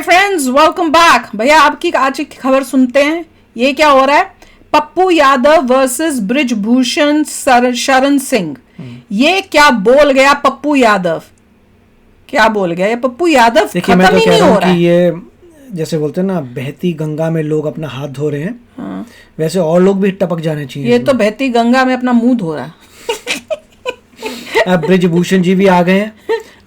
Friends, welcome back. भैया आपकी आज की खबर सुनते हैं। ये क्या हो रहा है? पप्पू यादव वर्सेस बृजभूषण शरण सिंह। ये क्या बोल गया पप्पू यादव? क्या बोल गया ये पप्पू यादव? देखिए, मैं खत्म तो ही कह नहीं रहा हो हूँ रहा कि है। ये जैसे बोलते हैं ना, बहती गंगा में लोग अपना हाथ धो रहे हैं। हाँ। वैसे और लोग भी टपक जाने चाहिए ये इसमें। तो बहती गंगा में अपना मुंह धो रहा है। अब बृजभूषण जी भी आ गए हैं,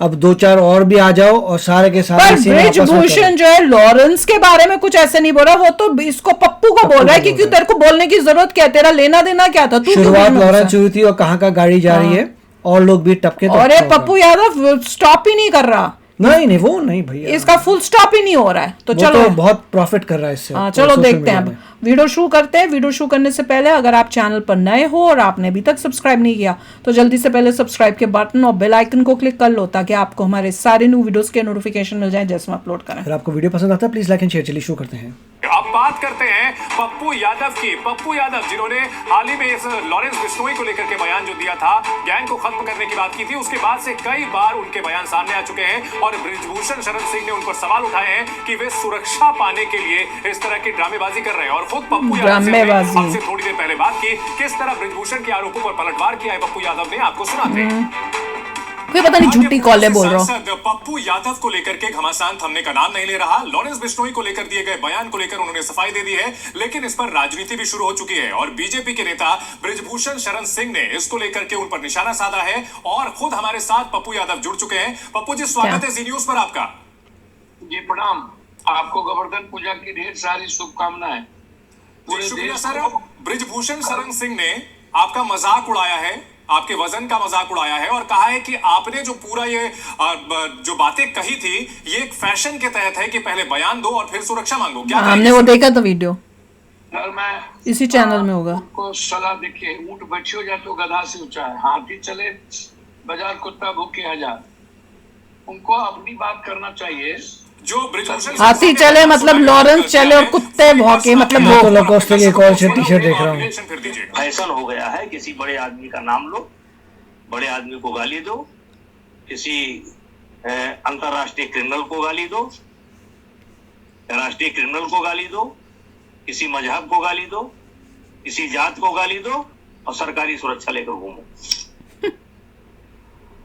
अब दो चार और भी आ जाओ और सारे के सारे पर इसी में आपस में करो। बृजभूषण जो है लॉरेंस के बारे में कुछ ऐसे नहीं बोल रहा, वो तो इसको पप्पू को बोल रहा है कि क्यों तेरे को बोलने की जरूरत क्या है, तेरा लेना देना क्या था, तू क्यों शुरुआत बोलना लॉरेंस घुसा? हुई थी और कहाँ का गाड़ी जा रही है, और लोग भी टपके तो और ये अच्छा होगा। पप्पू यादव स्टॉप ही नहीं कर रहा। नहीं वो नहीं भैया, इसका फुल स्टॉप ही नहीं हो रहा है। तो वो चलो तो बहुत प्रॉफिट कर रहा है इससे। हाँ, तो चलो सोशल देखते मीडिया हैं। अब में। वीडियो शुरू करते हैं। वीडियो शुरू करने से पहले अगर आप चैनल पर नए हो और आपने अभी तक सब्सक्राइब नहीं किया तो जल्दी से पहले सब्सक्राइब के बटन और बेल आइकन को क्लिक कर लो ताकि आपको हमारे सारे न्यू वीडियोस के नोटिफिकेशन मिल जाए जैसे हम अपलोड करें। अगर आपको वीडियो पसंद आता है प्लीज लाइक एंड शेयर। चलिए शुरू करते हैं। अब बात करते हैं पप्पू यादव की। पप्पू यादव जिन्होंने हाल ही में इस लॉरेंस बिश्नोई को लेकर के बयान जो दिया था, गैंग को खत्म करने की बात की थी, उसके बाद से कई बार उनके बयान सामने आ चुके हैं और बृजभूषण शरण सिंह ने उन पर सवाल उठाए हैं कि वे सुरक्षा पाने के लिए इस तरह की ड्रामेबाजी कर रहे हैं। और खुद पप्पू यादव से हमसे थोड़ी देर पहले बात की, किस तरह बृजभूषण के आरोपों पर पलटवार किया है पप्पू यादव ने, आपको सुनाते हैं। कोई पता नहीं झूठी कॉलें बोल रहा हूँ। पप्पू यादव को लेकर के घमासान थमने का नाम नहीं ले रहा। लॉरेंस बिश्नोई को लेकर दिए गए बयान को लेकर उन्होंने सफाई दे दी है, लेकिन इस पर राजनीति भी शुरू हो चुकी है और बीजेपी के नेता बृजभूषण शरण सिंह ने इसको लेकर के उन पर निशाना साधा है और खुद हमारे साथ पप्पू यादव जुड़ चुके हैं। पप्पू जी, स्वागत है जी न्यूज पर आपका। जी प्रणाम। आपको गोवर्धन पूजा की ढेर सारी शुभकामनाएं। शुक्रिया सर। बृजभूषण शरण सिंह ने आपका मजाक उड़ाया है, आपके वजन का मजाक उड़ाया है और कहा है कि आपने जो पूरा ये जो बातें कही थी ये एक फैशन के तहत है कि पहले बयान दो और फिर सुरक्षा मांगो। क्या हमने वो देखा था वीडियो, सर मैं इसी चैनल में होगा। उनको सलाह देखिए, ऊंट बैठी हो जाए तो गधा से ऊंचा है, हाथी चले बाजार कुत्ता भूखे हजार। उनको अपनी बात करना चाहिए। जो बृजभूषण हाथी चले मतलब लॉरेंस चले और कुत्ते भौंके मतलब मैं तो वो। लकोस्टे की एक और टी-शर्ट देख रहा हूँ। फैशन हो गया है, किसी बड़े आदमी का नाम लो, बड़े आदमी को गाली दो, किसी अंतरराष्ट्रीय क्रिमिनल को गाली दो, राष्ट्रीय क्रिमिनल को गाली दो, किसी मजहब को गाली दो, किसी जात को गाली दो और सरकारी सुरक्षा लेकर घूमो।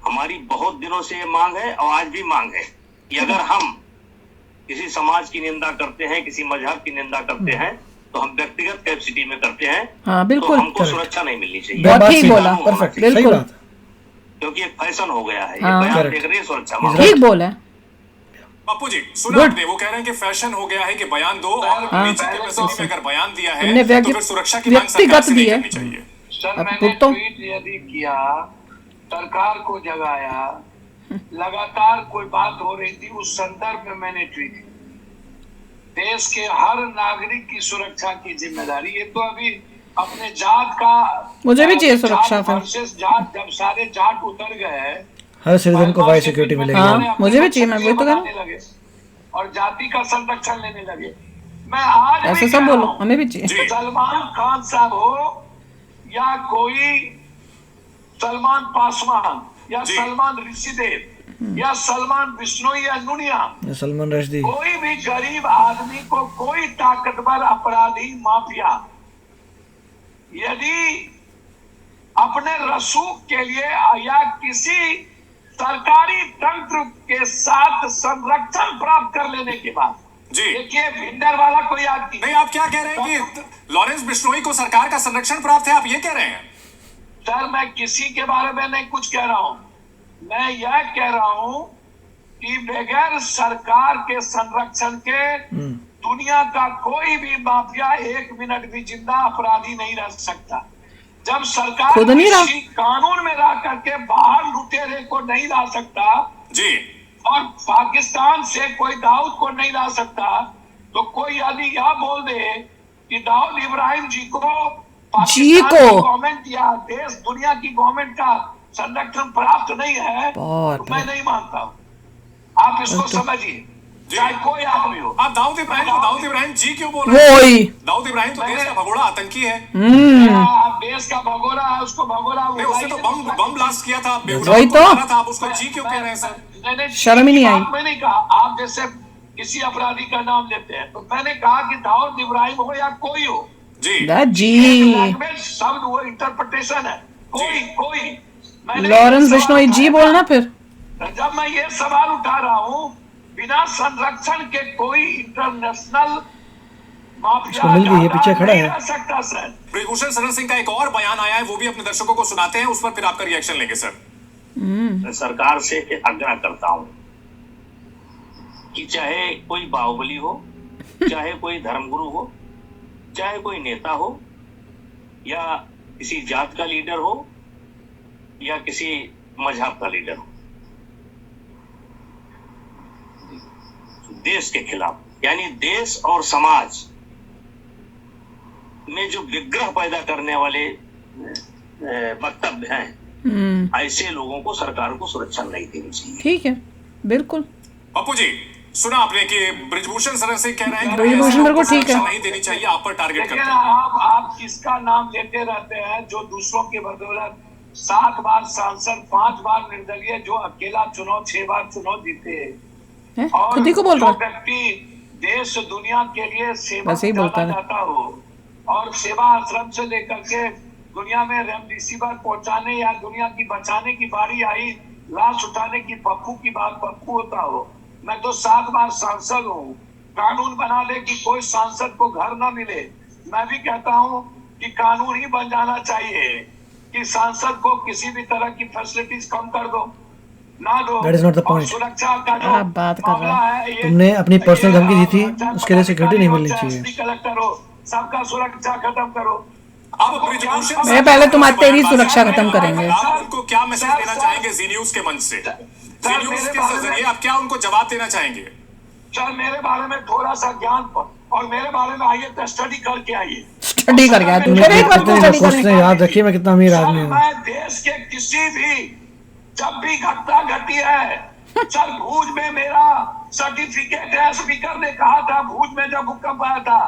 हमारी बहुत दिनों से ये मांग है और आज भी मांग है कि अगर हम किसी समाज की निंदा करते हैं, किसी मजहब की निंदा करते हैं तो हम व्यक्तिगत कैपेसिटी में करते हैं। हाँ बिल्कुल, तो हमको सुरक्षा नहीं मिलनी चाहिए। बहुत ठीक बोला, परफेक्ट, सही बिल्कुल बात। क्योंकि एक फैशन हो गया है। हाँ, ये बयान देख रहे हैं सुरक्षा ठीक बोला है। पप्पू जी सुना आपने, वो कह रहे हैं कि फैशन हो गया है कि बयान दो और नीचे कैपेसिटी में अगर बयान दिया है तो फिर सुरक्षा की मांग सरकार से नहीं करनी चाहिए। सर मैंने ट्वीट यदि किया, सरकार को जगाया, लगातार कोई बात हो रही थी उस संदर्भ में मैंने ट्वीट किया। देश के हर नागरिक की सुरक्षा की जिम्मेदारी। ये तो अभी अपने जात का, मुझे भी चाहिए सुरक्षा फिर। जाट, जब सारे जाट उतर गए, हर सिटीजन को वाई सिक्योरिटी मिलेगी। हाँ, मुझे भी चाहिए, मैं वही तो कह रहा हूं। लगे और जाति का संरक्षण लेने लगे। मैं आज ऐसे भी सब कह बोलो, रहा हूं, हमें भी चाहिए। सलमान खान साहब हो या कोई सलमान पासवान या सलमान ऋषिदेव या सलमान बिश्नोई या नुनिया, सलमान रश्दी, कोई भी गरीब आदमी को, कोई ताकतवर अपराधी माफिया यदि अपने रसूख के लिए या किसी सरकारी तंत्र के साथ संरक्षण प्राप्त कर लेने के बाद, जी देखिए भिंडर वाला कोई आदमी नहीं, आप क्या कह रहे हैं कि लॉरेंस बिश्नोई को सरकार का संरक्षण प्राप्त है, आप ये कह रहे हैं? सर मैं किसी के बारे में नहीं कुछ कह रहा हूं, मैं यह कह रहा हूं कि बगैर सरकार के संरक्षण के दुनिया का कोई भी माफिया एक मिनट भी जिंदा अपराधी नहीं रह सकता। जब सरकार खुद नहीं रहा, किसी कानून में रह करके बाहर लुटेरे को नहीं ला सकता जी, और पाकिस्तान से कोई दाऊद को नहीं ला सकता, तो कोई यदि यह बोल दे कि दाऊद इब्राहिम जी को गवर्नमेंट या देश दुनिया की गवर्नमेंट का संरक्षण प्राप्त नहीं है तो मैं नहीं मानता हूँ। आप इसको समझिए, चाहे कोई आदमी हो। आप दाऊद इब्राहिम जी क्यों बोल रहे हैं? दाऊद इब्राहिम तो देश का भगोड़ा आतंकी है। आप देश का भगोड़ा है, उसको भगोड़ा उसने तो बम ब्लास्ट किया था, वही तो आप उसको जी क्यों कह रहे हैं सर? शर्म ही नहीं आई। मैंने कहा आप जैसे किसी अपराधी का नाम लेते हैं, तो मैंने कहा कि दाऊद इब्राहिम हो या कोई हो, जी जी लैंग्वेज शब्द वो इंटरप्रिटेशन है, कोई मैंने लॉरेंस ये बिश्नोई सवाल जी उठाया बोलना फिर। जब मैं ये सवाल उठा रहा हूँ, बिना संरक्षण के कोई इंटरनेशनल माफिया मिल गई है, पीछे खड़ा नहीं है। रह सकता सर। ब्रिजभूषण शरण सिंह का एक और बयान आया है, वो भी अपने दर्शकों को सुनाते हैं, उस पर फिर आपका रिएक्शन लेंगे सर। मैं सरकार से आग्रह करता हूं कि चाहे कोई बाहुबली हो, चाहे कोई धर्मगुरु हो, चाहे कोई नेता हो, या किसी जात का लीडर हो, या किसी मजहब का लीडर हो, देश के खिलाफ, यानी देश और समाज में जो विग्रह पैदा करने वाले वक्तव्य हैं, ऐसे लोगों को सरकार को सुरक्षा नहीं देनी चाहिए। ठीक है, बिल्कुल। पप्पू जी, सुना आपने कि ब्रिजभूषण शरण सिंह कह रहे हैं कि ब्रिजभूषण ऐसे बिल्कुल लोगों को ठीक है। सुरक्षा नहीं देनी चाहिए, आप पर टारगेट लेकिन करते हैं। आप किसका नाम लेते रहते हैं जो दूसरों की बदौलत 7 बार सांसद, 5 बार निर्दलीय, जो अकेला चुनाव 6 बार चुनाव जीते, हैं? और खुद ही को बोल जो रहा है। व्यक्ति देश दुनिया के लिए सेवा वैसे ही बोलता जाना है। जाता हो, और सेवा आश्रम से लेकर के दुनिया में रेमडेसिविर पहुंचाने या दुनिया की बचाने की बारी आई, लाश उठाने की पप्पू की बात पप्पू होता हो। मैं तो 7 बार सांसद हूँ, कानून बना ले कि कोई सांसद को घर ना मिले। मैं भी कहता हूँ कि कानून ही बन जाना चाहिए कि सांसद को किसी भी तरह की फैसिलिटीज कम कर दो, ना दो। That is not the और point. सुरक्षा का जो आप बात कर रहे मामला है, ये- तुमने अपनी personal ये धमकी दी थी, चाहे उसके लिए security नहीं मिलनी चाहे चाहिए। एसपी कलेक्टर हो, सबका सुरक्षा खत्म करो। अब ब्रिजभूषण मैं पहले तुम्हारी तेरी सुरक्षा खत्म करेंगे। आप उनको क्या मैसेज देना चाहेंगे जी न्यूज के मंच से? जी न्यूज के जरिए आप क्या उनको जवाब देना चाहेंगे? सर मेरे बारे में थोड़ा सा ज्ञान और मेरे बारे में आइए तो स्टडी करके आइए। स्टडी कर गया तू, फिर एक बार कितने स्टडी क्वेश्चन करने। याद रखिए, मैं कितना अमीर सर आदमी हूँ। मैं देश के किसी भी, जब भी घटना घटी है सर, भूज में मेरा सर्टिफिकेट है, स्पीकर ने कहा था भूज में जब भूकंप आया था,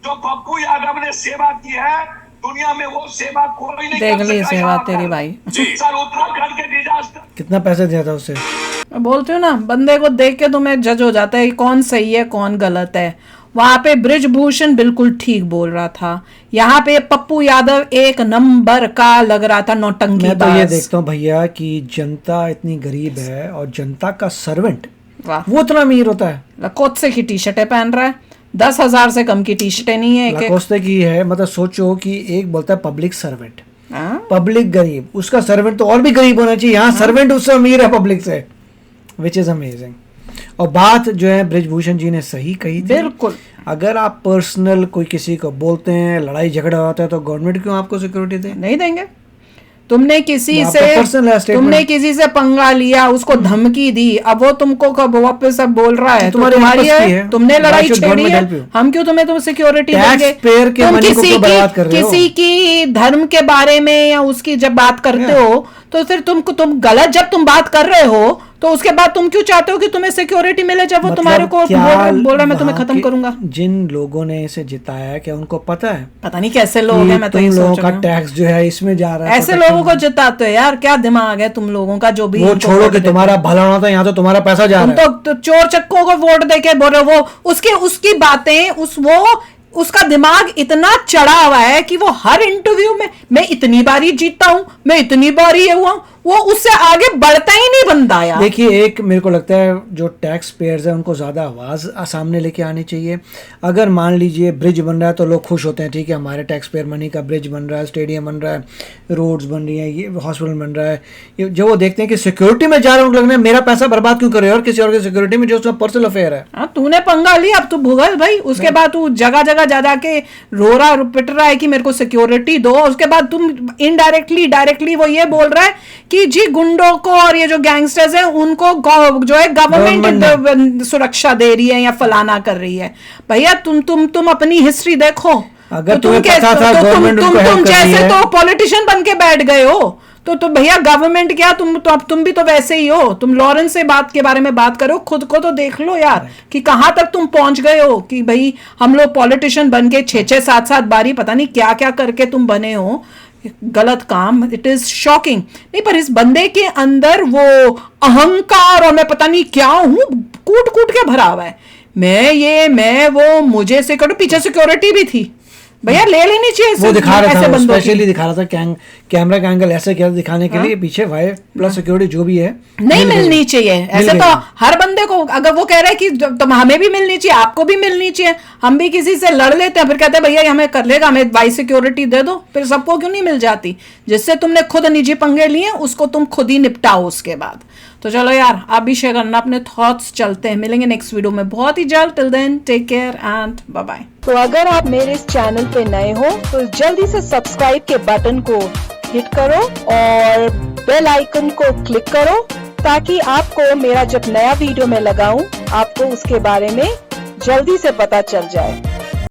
जो पप्पू यादव ने सेवा की है दुनिया में वो सेवा कोई नहीं देख कर ली सका सेवा यहाँ तेरी पर। भाई। जी सर उत्तराखंड के डिजास्टर, कितना पैसे दिया था उससे? मैं बोलती हूँ ना, बंदे को देख के तुम्हें जज हो जाता है कौन सही है कौन गलत है। वहां पे ब्रिजभूषण बिल्कुल ठीक बोल रहा था, यहाँ पे पप्पू यादव एक नंबर का लग रहा था नौटंकी मैं तो ये बाज। देखता हूँ भैया कि जनता इतनी गरीब है और जनता का सर्वेंट वाह, वो इतना अमीर होता है। लकोत्से की टी शर्टें पहन रहा है, 10,000 से कम की टी शर्टें नहीं है एक एक। लाकोस्ते की है, मतलब सोचो कि एक बोलता है पब्लिक सर्वेंट, हाँ? पब्लिक गरीब, उसका सर्वेंट तो और भी गरीब होना चाहिए। यहाँ सर्वेंट उससे अमीर है पब्लिक से, विच इज अमेजिंग। और बात जो है ब्रिजभूषण जी ने सही कही थी। बिल्कुल। अगर आप पर्सनल कोई किसी को बोलते हैं, लड़ाई झगड़ा होता है, तो गवर्नमेंट क्यों आपको सिक्योरिटी दे? नहीं देंगे। तुमने किसी आपका से personal है statement। तुमने किसी से पंगा लिया, उसको धमकी दी, अब वो तुमको कब वापस अब बोल रहा है तो तुम्हारी तुम्हारी आपस की है, है। तुमने Why लड़ाई should छेड़ी government है, help you? हम क्यों तुम्हें सिक्योरिटी देंगे? Taxpayer के तुम money को किसी क्यों बर्बाद कर रहे हो? किसी की धर्म के बारे में या उसकी जब बात करते हो तो फिर तुम गलत जब तुम बात कर रहे हो तो उसके बाद तुम क्यों चाहते हो कि तुम्हें सिक्योरिटी मिले जब वो मतलब तुम्हारे को क्या बोल रहा है मैं तुम्हें वहाँ खत्म के करूंगा? जिन लोगों ने इसे जिताया, क्या उनको पता है पता नहीं कैसे लोग हैं, मैं तो तुम ये लोगों सोच का रही हूँ। टैक्स जो है इसमें जा रहा है? ऐसे लोगों को जिताते हो यार, क्या दिमाग है तुम लोगों का जो भी वो इनको छोड़ो वोट कि देते हो। तुम्हारा भला होना था, यहाँ तो तुम्हारा पैसा जा तुम रहा है। तो चोर चक्कों को वोट देके बोल रहे हो, वो उसकी बातें उसका दिमाग इतना चढ़ा हुआ है कि वो हर इंटरव्यू में मैं इतनी बारी जीता हूं, मैं इतनी बारी ये हुआ, वो उससे आगे बढ़ता ही नहीं बनता यार। देखिए, एक मेरे को लगता है जो टैक्स पेयर्स है उनको ज़्यादा आवाज़ सामने लेके आनी चाहिए। अगर मान लीजिए ब्रिज बन रहा है तो लोग खुश होते हैं, ठीक है हमारे टैक्स पेयर मनी का ब्रिज बन रहा है, स्टेडियम बन रहा है, रोड्स बन रही हैं, ये हॉस्पिटल बन रहा है। ये जब वो देखते हैं कि सिक्योरिटी में जा रहे हैं, लगना है मेरा पैसा बर्बाद क्यों कर रहे हो और किसी और की सिक्योरिटी में जो उसका पर्सनल अफेयर है। हाँ, तूने पंगा लिया, अब तू भुगत भाई। उसके बाद तू जगह जगह जा के रो रहा पिट रहा है कि मेरे को सिक्योरिटी दो। उसके बाद तुम इनडायरेक्टली डायरेक्टली वो ये बोल रहा है कि जी गुंडों को और ये जो गैंगस्टर्स हैं उनको जो है गवर्नमेंट सुरक्षा दे रही है या फलाना कर रही है। भैया तुम अपनी हिस्ट्री देखो। अगर तो तुम्हें पता था गवर्नमेंट उनको हेल्प कर रही जैसे है, तो पॉलिटिशियन बन के बैठ गए हो तो भैया गवर्नमेंट क्या, अब तुम भी तो वैसे ही हो। तुम लॉरेंस से बात के बारे में बात करो, खुद को तो देख लो यार कि कहां तक तुम पहुंच गए हो कि भाई हम लोग पॉलिटिशियन बन के 6-6, 7-7 बारी पता नहीं क्या क्या करके तुम बने हो। गलत काम, इट इज शॉकिंग। नहीं, पर इस बंदे के अंदर वो अहंकार और मैं पता नहीं क्या हूं कूट कूट के भरा हुआ है। मैं वो, मुझे सिक्योरिटी, पीछे सिक्योरिटी भी थी भैया, ले लेनी चाहिए। वो दिखा रहा था, बंदों स्पेशली दिखा रहा था, कैमरा का एंगल ऐसे किया दिखाने के लिए, पीछे वाई प्लस सिक्योरिटी जो भी है नहीं मिलनी चाहिए। ऐसे तो हर बंदे को, अगर वो कह रहा है कि तुम हमें भी मिलनी चाहिए, आपको भी मिलनी चाहिए, हम भी किसी से लड़ लेते हैं, फिर कहते हैं भैया हमें कर लेगा, हमें वाई सिक्योरिटी दे दो, फिर सबको क्यों नहीं मिल जाती? जिससे तुमने खुद निजी पंगे लिए उसको तुम खुद ही निपटाओ उसके बाद। तो चलो यार, आप भी शेयर करना अपने थॉट्स। चलते हैं, मिलेंगे नेक्स्ट वीडियो में बहुत ही जल्द। Till then take care and bye bye. तो अगर आप मेरे इस चैनल पे नए हो तो जल्दी से सब्सक्राइब के बटन को हिट करो और बेल आइकन को क्लिक करो, ताकि आपको मेरा जब नया वीडियो मैं लगाऊं आपको उसके बारे में जल्दी से पता चल जाए।